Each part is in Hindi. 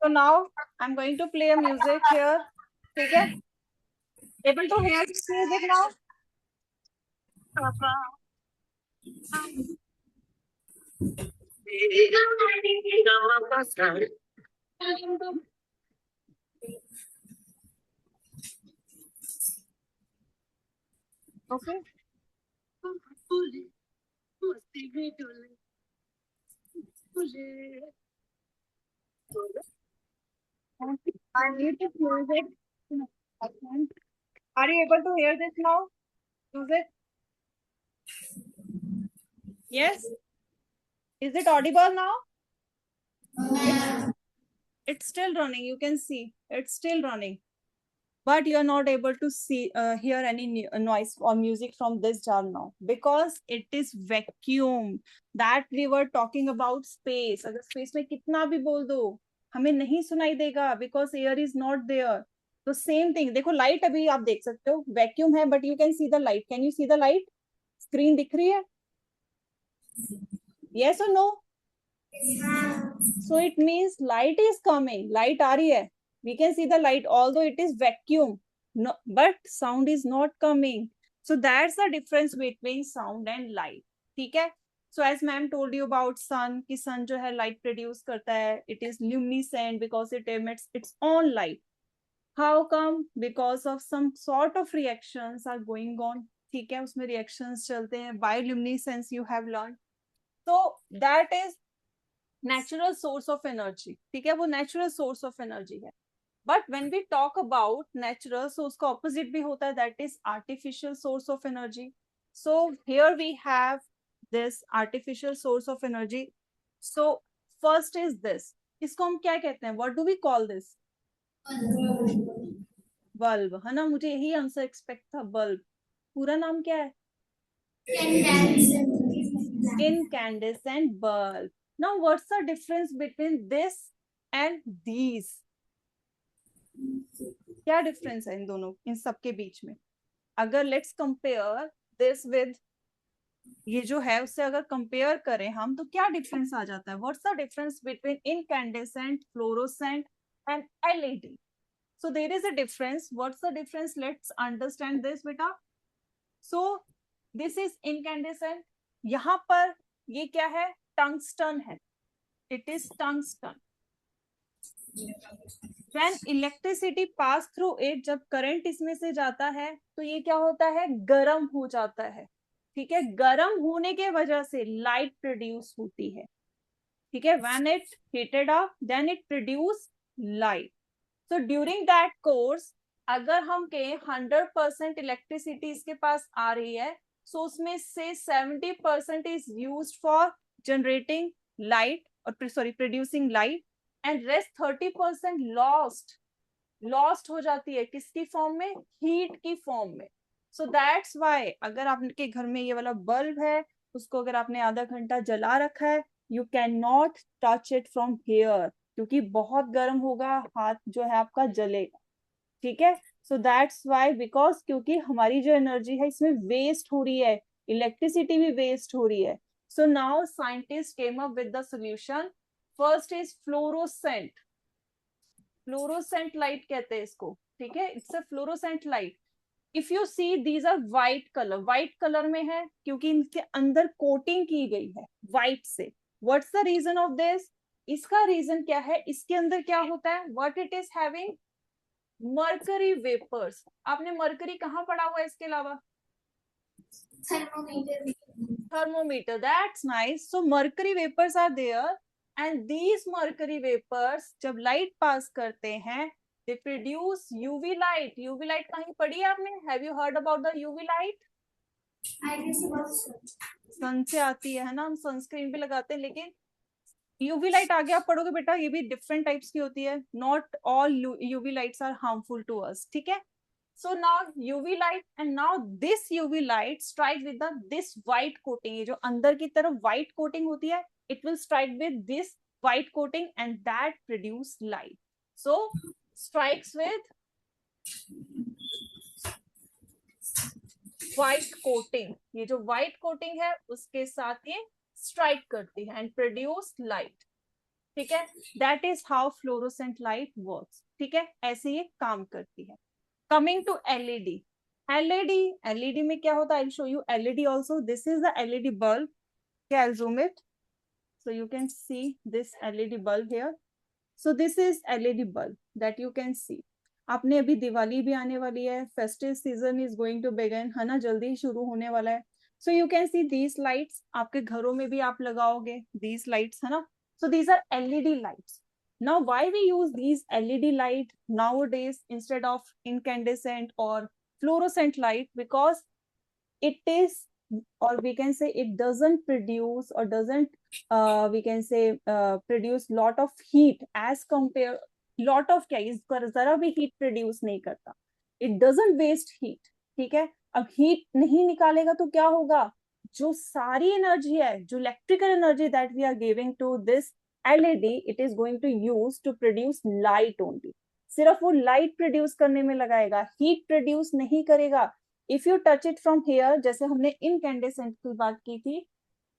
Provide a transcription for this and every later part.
So now I'm going to play a music here. ठीक है? Able to hear this music now? Okay. I need to close it. Are you able to hear this now? Music? Yes. Is it audible now? It's still running. You can see it's still running, but you are not able to see hear any noise or music from this jar now because it is vacuum. That we were talking about space. अगर space में कितना भी बोल दो हमें नहीं सुनाई देगा because air is not there. तो same thing. देखो light अभी आप देख सकते हो vacuum है but you can see the light. Can you see the light? Screen दिख रही है? Yes or no? So it means light is coming. Light आ रही है. We can see the light although it is vacuum. No, but sound is not coming. So that's the difference between sound and light. ठीक है? So as ma'am told you about sun, कि sun जो है light produce करता है. It is luminescent because it emits its own light. How come? Because of some sort of reactions are going on. ठीक है? उसमें reactions चलते हैं. Bioluminescence you have learned. So that is natural source of energy. ठीक है? वो नेचुरल सोर्स ऑफ एनर्जी है. But when we talk about natural source का ऑपोजिट भी होता है, that is artificial source of energy. So here we have this artificial source of energy. So first is this. इसको हम क्या कहते हैं? What do we call this? Bulb. है ना? मुझे यही आंसर एक्सपेक्ट था. बल्ब. पूरा नाम क्या है? Incandescent bulb. Now what's the difference between this and these? क्या डिफरेंस है इन दोनों, इन सबके बीच में? अगर लेट्स कंपेयर दिस विद ये जो है उससे अगर कंपेयर करें हम तो क्या डिफरेंस आ जाता है? What's the difference between incandescent, fluorescent and LED? So there is a difference. What's the difference? Let's understand this बेटा. So this is incandescent. यहाँ पर ये क्या है? टंगस्टन है. It is tungsten. When electricity pass through it, जब करंट इसमें से जाता है तो ये क्या होता है? गर्म हो जाता है. ठीक है? गर्म होने के वजह से लाइट प्रोड्यूस होती है. ठीक है? When it heated up, then it produce light. So during that course, अगर हम कहें 100% इलेक्ट्रिसिटी इसके पास आ रही है, so उसमें से 70% is used for generating light और sorry producing light, and rest 30% lost हो जाती है. किसकी फॉर्म में? हीट की फॉर्म में. सो दैट्स वाई अगर आपके घर में ये वाला बल्ब है, उसको अगर आपने आधा घंटा जला रखा है, you can not touch it from here क्योंकि बहुत गर्म होगा, हाथ जो है आपका जलेगा. ठीक है? सो दैट्स वाई, बिकॉज क्योंकि हमारी जो एनर्जी है इसमें वेस्ट हो रही है, इलेक्ट्रिसिटी भी वेस्ट हो रही है. So now scientist came up with the solution. First is fluorescent. Fluorescent light कहते हैं इसको. ठीक है? It's a fluorescent light. If you see these are white colour. White colour में है क्योंकि इनके अंदर कोटिंग की गई है व्हाइट से. What's the reason of this? इसका रीजन क्या है? इसके अंदर क्या होता है? What it is having? Mercury vapours. आपने मर्करी कहाँ पढ़ा हुआ है इसके अलावा? Thermometer. That's nice. So mercury vapors are there, and these mercury vapors जब light pass करते हैं, they produce UV light. UV light कहीं पढ़ी है आपने? Have you heard about the UV light? सन से आती है ना? हम सनस्क्रीन भी लगाते हैं, लेकिन यूवी लाइट आगे आप पढ़ोगे बेटा, ये भी डिफरेंट टाइप्स की होती है. Not all UV lights are harmful to us. ठीक है? So now UV light, and now this UV light strike with the this white coating. ये जो अंदर की तरफ white coating होती है, it will strike with this white coating and that produce light. So strikes with white coating. ये जो white coating है उसके साथ ये strike करती है and produce light. ठीक है, that is how fluorescent light works. ठीक है, ऐसे ये काम करती है। कमिंग टू एलईडी, एलईडी में क्या होता है, आई will show you LED also. This is the LED bulb, I will zoom it so you can see this LED bulb here. So this is LED bulb that you can see. आपने अभी दिवाली भी आने वाली है, festive season is going to begin, है ना, जल्दी ही शुरू होने वाला है। So you can see these lights, आपके घरों में भी आप लगाओगे दीज लाइट्स, है ना। So these are LED lights. Now why we use these LED light nowadays instead of incandescent or fluorescent light? Because it is, or we can say it doesn't produce or doesn't we can say produce lot of heat as compare, lot of क्या इसका जरा भी heat produce नहीं करता, it doesn't waste heat। ठीक है, अब heat नहीं निकालेगा तो क्या होगा, जो सारी एनर्जी है, जो electrical energy that we are giving to this LED, it is going to use to produce light only. सिर्फ वो लाइट प्रोड्यूस करने में लगाएगा, हीट प्रोड्यूस नहीं करेगा। If you touch it from here, जैसे हमने इनकैंडेसेंट की बात की थी,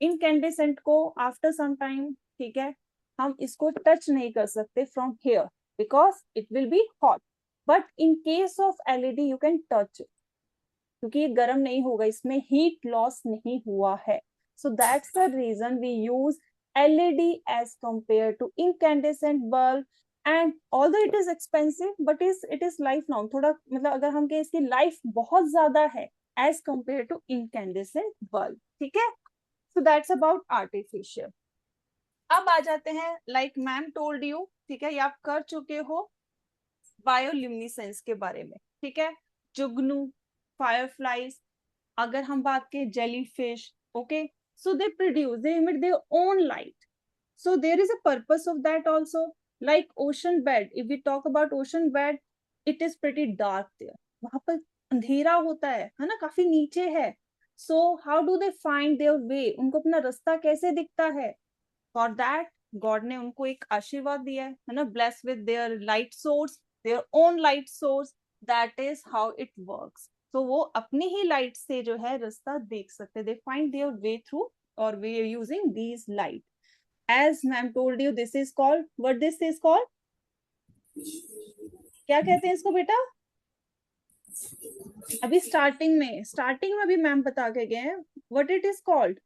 इनकैंडेसेंट को आफ्टर सम टाइम, ठीक है, हम इसको टच नहीं कर सकते from here because it will be hot. But in case of LED you can touch it, क्योंकि ये गर्म नहीं होगा, इसमें हीट लॉस नहीं हुआ है। So that's the reason we use LED as compare to incandescent bulb. And although it is expensive but it is life long, थोड़ा मतलब अगर हम कहें इसकी लाइफ बहुत ज्यादा है as compare to incandescent bulb. ठीक है, सो दैट्स अबाउट आर्टिफिशियल। अब आ जाते हैं, लाइक मैम टोल्ड यू, ठीक है, ये आप कर चुके हो बायोल्यूमिनेसेंस के बारे में। ठीक है, जुगनू, फायरफ्लाइज, अगर हम बात करें jellyfish, okay, so they produce, they emit their own light. So there is a purpose of that also. Like ocean bed, if we talk about ocean bed, it is pretty dark there. वहां पर अंधेरा होता है ना, काफी नीचे है। So how do they find their way? उनको अपना रास्ता कैसे दिखता है? For that, God ने उनको एक आशीर्वाद दिया है ना, blessed with their light source, their own light source. That is how it works. So वो अपनी ही लाइट से जो है रास्ता देख सकते, they find their way through, or we are using these light. As ma'am told you, this is called, what this is called, क्या कहते हैं इसको बेटा? अभी स्टार्टिंग में अभी मैम बता के गए हैं व्हाट इट इज कॉल्ड।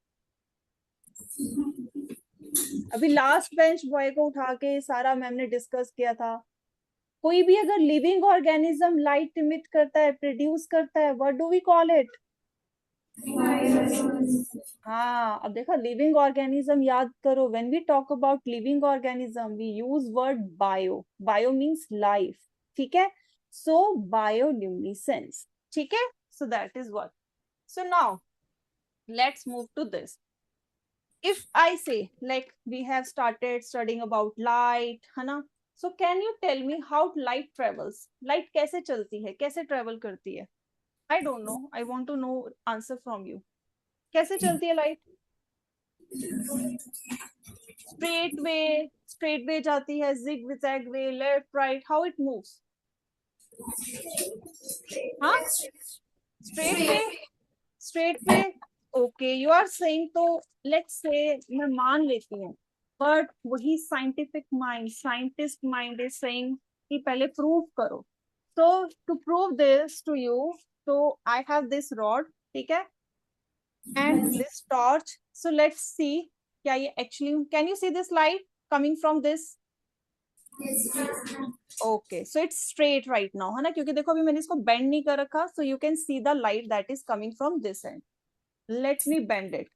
अभी लास्ट बेंच बॉय को उठा के सारा मैम ने डिस्कस किया था। कोई भी अगर लिविंग ऑर्गेनिज्म लाइट इमिट करता है, प्रोड्यूस करता है, what do we call it? हाँ, अब देखो लिविंग ऑर्गेनिज्म याद करो, when we talk about living organism we use word bio, bio means life. ठीक है, सो बायोल्यूमिनेसेंस। ठीक है, so that is what. So now let's move to this. if I say, like we have started studying about light, है ना, so can you tell me how light travels? Light कैसे चलती है, कैसे travel करती है? I don't know, I want to know answer from you. कैसे चलती है light? straight way जाती है, zigzag way, left right, how it moves? हाँ, straight way. Okay, you are saying, तो let's say मैं मान लेती हूँ, बट वही साइंटिस्ट माइंड इज सेइंग कि पहले प्रूव करो। तो to prove this to you, तो आई हैव दिस रॉड, ठीक है, and this torch. So let's see, क्या ये actually, can you see this light coming from this? Okay, so it's straight right now, है ना, क्योंकि देखो अभी मैंने इसको बेंड नहीं कर रखा, सो you can see the light that is coming from this and. Let me bend it.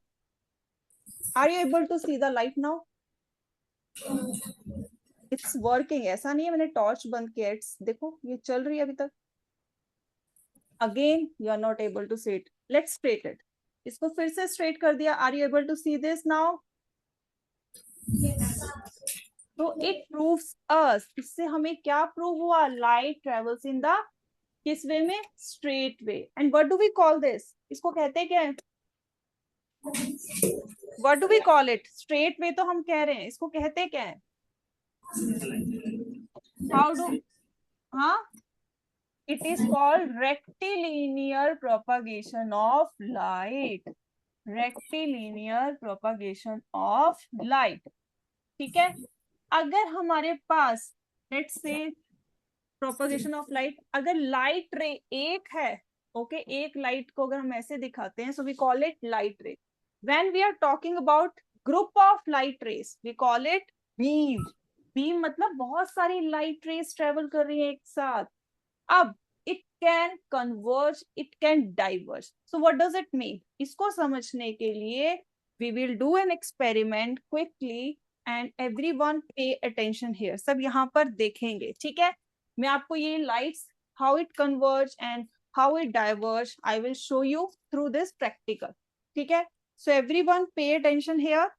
Are you able to see the light now? It's working. ऐसा नहीं है मैंने टॉर्च बंद किया, इट्स देखो ये चल रही है अभी तक। Again, you are not able to see it. Let's straight it. इसको फिर से straight कर दिया. Are you able to see this now? So it proves us. इससे हमें क्या प्रूव हुआ? Light travels in the किस वे में? Straight way. And what do we call this? इसको कहते क्या है? What do we call it? Straight way तो हम कह रहे हैं, इसको कहते क्या है? How do, हाँ, it is called rectilinear propagation of light. Rectilinear propagation of light. ठीक है, अगर हमारे पास let's say propagation of light, अगर लाइट रे एक है, ओके एक लाइट को अगर हम ऐसे दिखाते हैं, so we call it light ray. When we are talking about group of light rays we call it beam. Beam मतलब बहुत सारी लाइट रेस ट्रेवल कर रही है एक साथ. अब it can converge, it can diverge. So what does it mean? इसको समझने के लिए we will do an experiment quickly and everyone pay attention here. सब यहाँ पर देखेंगे, ठीक है? मैं आपको ये lights how it converge and how it diverge I will show you through this practical. ठीक है? So everyone pay attention here.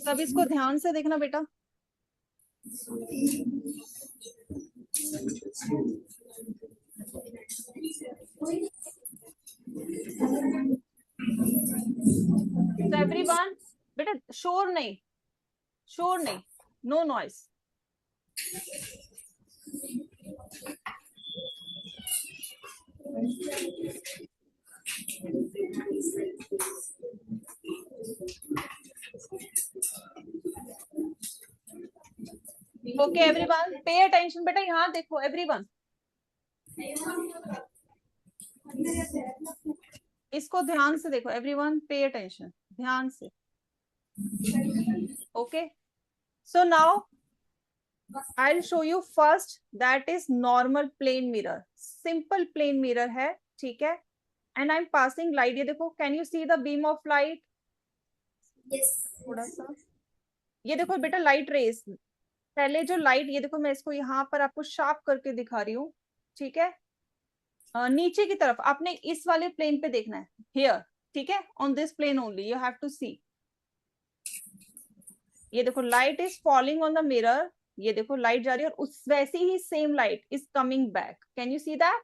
सब इसको ध्यान से देखना बेटा. So everyone, बेटा शोर नहीं, शोर नहीं, no noise. Okay everyone pay attention. बेटा यहाँ देखो एवरीवन, इसको ध्यान से देखो. एवरीवन पे अटेंशन, ध्यान से. Okay so now I'll show you first that is normal plane mirror. Simple plane mirror है, ठीक है? And I'm passing light. ये देखो, can you see the beam of light? Yes. थोड़ा सा ये देखो बेटा लाइट रेस. पहले जो लाइट, ये देखो मैं इसको यहाँ पर आपको शार्प करके दिखा रही हूँ, ठीक है? नीचे की तरफ आपने इस वाले प्लेन पे देखना है, हियर, ठीक है? On this plane only you have to see. ये देखो light is falling on the mirror. ये देखो लाइट जा रही है और उस वैसी ही same light is coming back. Can you see that?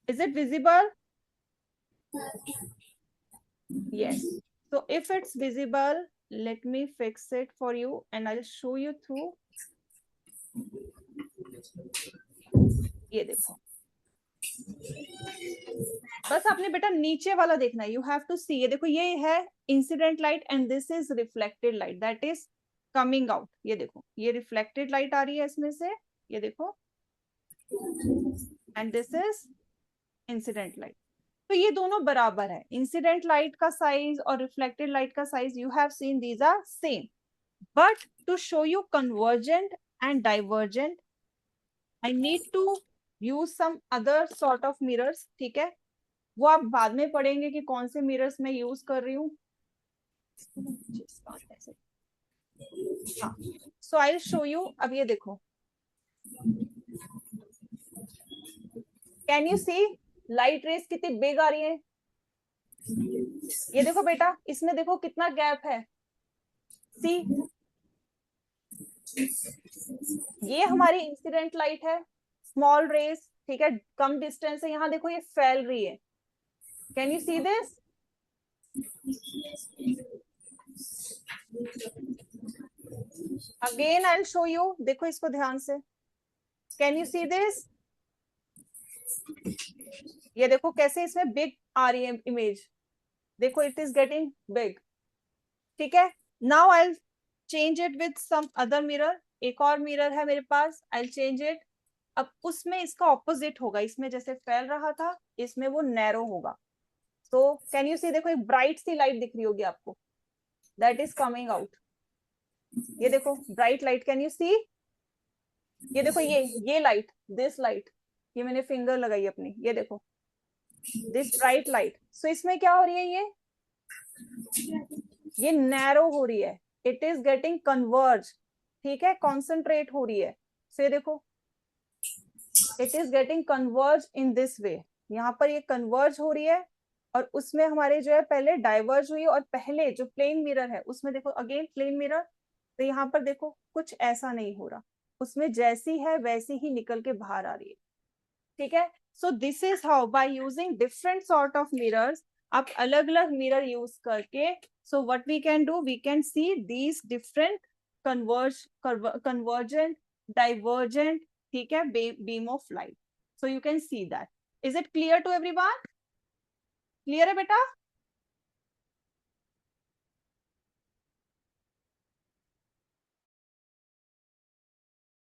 Is it visible? Yes. So if it's visible, let me fix it for you and I'll show you through. ये देखो, बस आपने बेटा नीचे वाला देखना है. You have to see. ये देखो ये है incident light and this is reflected light that is coming out. ये देखो ये रिफ्लेक्टेड लाइट आ रही है इसमें से, ये देखो, and this is incident light. तो ये दोनों बराबर है. इंसिडेंट लाइट का साइज और रिफ्लेक्टेड लाइट का size you have seen these are same. But to show you convergent and divergent I need to use some other sort of mirrors. ठीक है? वो आप बाद में पढ़ेंगे कि कौन से मिरर्स मैं यूज कर रही हूँ. So I will show you. अब ये देखो, can you see light rays कितनी बिग आ रही है? ये देखो बेटा, इसमें देखो कितना गैप है. सी, ये हमारी इंसिडेंट लाइट है, स्मॉल रेस, ठीक है, कम डिस्टेंस है. यहाँ देखो ये फैल रही है. Can you see this? Again I will show you. देखो इसको ध्यान से. Can you see this? ये देखो कैसे इसमें बिग आ रही है इमेज. देखो इट इज गेटिंग बिग. ठीक है? Now I change it with some other mirror. एक और मिरर है मेरे पास, आई चेंज इट. अब उसमें इसका ऑपोजिट होगा. इसमें जैसे फैल रहा था, इसमें वो नैरो होगा. तो कैन यू सी? देखो एक ब्राइट सी लाइट दिख रही होगी आपको, दैट इज कमिंग आउट. ये देखो ब्राइट लाइट. कैन यू सी? ये देखो ये लाइट, दिस लाइट, ये मैंने फिंगर लगाई अपनी. ये देखो दिस ब्राइट लाइट. सो इसमें क्या हो रही है? ये नैरो हो रही है. It is getting converge. ठीक है? कॉन्सेंट्रेट हो रही है. से देखो it is getting converge in this way. यहाँ पर ये कन्वर्ज हो रही है और उसमें हमारे जो है पहले डाइवर्ज हुई. और पहले जो प्लेन मिरर है उसमें देखो, अगेन प्लेन मिरर, तो यहाँ पर देखो कुछ ऐसा नहीं हो रहा. उसमें जैसी है वैसी ही निकल के बाहर आ रही है. ठीक है? So this is how by using different sort of mirrors, आप अलग अलग मिरर यूज करके, so what we can do, we can see these different convergent, divergent, ठीक है, beam of light. So you can see that. Is it clear to everyone? Clear है बेटा?